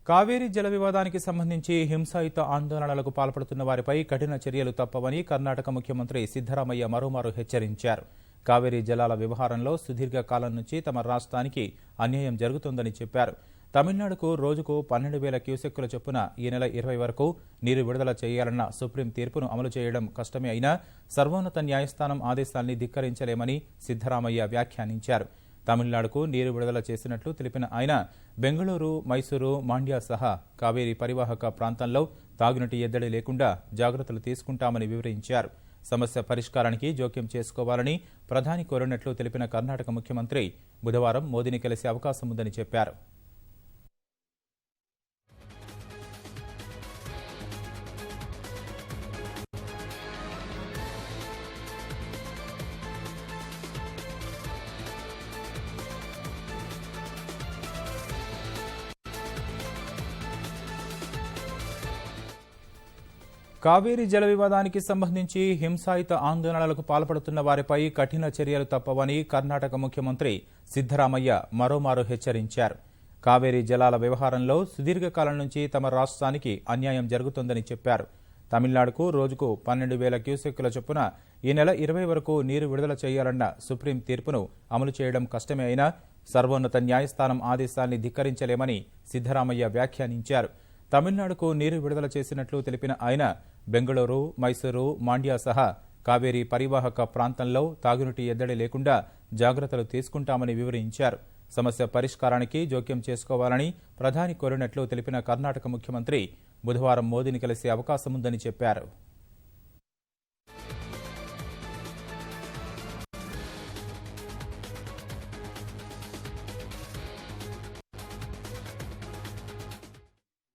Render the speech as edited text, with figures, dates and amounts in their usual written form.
కావేరీ జల వివాదానికి సంబంధించి హింసాయుత ఆందోళనలకు పాల్పడుతున్న వారిపై కఠిన చర్యలు తప్పవని కర్ణాటక ముఖ్యమంత్రి సిద్ధరామయ్య మరోమారు హెచ్చరించారు. కావేరీ జలాల వ్యవహారంలో సుదీర్ఘకాలం నుంచి తమ రాష్ట్రానికి అన్యాయం జరుగుతోందని చెప్పారు. తమిళనాడుకు రోజుకు 12,000 క్యూసెక్కుల చొప్పున ఈ నెల 20 వరకు నీరు విడుదల చేయాలన్న సుప్రీం తీర్పును అమలు చేయడం కష్టమే అయినా సర్వోన్నత న్యాయస్థానం ఆదేశాల్ని ధిక్కరించలేమని సిద్ధరామయ్య వ్యాఖ్యానించారు. తమిళనాడుకు నీరు విడుదల చేసినట్లు తెలిపిన ఆయన బెంగళూరు, మైసూరు, మాండ్యా సహా కావేరీ పరివాహక ప్రాంతంలో తాగునీటి ఎద్దడి లేకుండా జాగ్రత్తలు తీసుకుంటామని వివరించారు. సమస్య పరిష్కారానికి జోక్యం చేసుకోవాలని ప్రధాని కోరినట్లు తెలిపిన కర్ణాటక ముఖ్యమంత్రి బుధవారం మోదీని కలిసే అవకాశం ఉందని చెప్పారు. కావేరీ జల వివాదానికి సంబంధించి హింసాయుత ఆందోళనలకు పాల్పడుతున్న వారిపై కఠిన చర్యలు తప్పవని కర్ణాటక ముఖ్యమంత్రి సిద్ధరామయ్య మరోమారు హెచ్చరించారు. కావేరీ జలాల వ్యవహారంలో సుదీర్ఘకాలం నుంచి తమ రాష్ట్రానికి అన్యాయం జరుగుతోందని చెప్పారు. తమిళనాడుకు రోజుకు 12,000 క్యూసెక్కుల చొప్పున ఈ నెల 20 వరకు నీరు విడుదల చేయాలన్న సుప్రీం తీర్పును అమలు చేయడం కష్టమే అయినా సర్వోన్నత న్యాయస్థానం ఆదేశాల్ని ధిక్కరించలేమని సిద్ధరామయ్య వ్యాఖ్యానించారు. తమిళనాడుకు నీరు విడుదల చేసినట్లు తెలిపిన ఆయన బెంగళూరు, మైసూరు, మాండ్యా సహా కావేరీ పరివాహక ప్రాంతంలో తాగునీటి ఎద్దడి లేకుండా జాగ్రత్తలు తీసుకుంటామని వివరించారు. సమస్య పరిష్కారానికి జోక్యం చేసుకోవాలని ప్రధాని కోరినట్లు తెలిపిన కర్ణాటక ముఖ్యమంత్రి బుధవారం మోదీని కలిసే అవకాశం ఉందని చెప్పారు.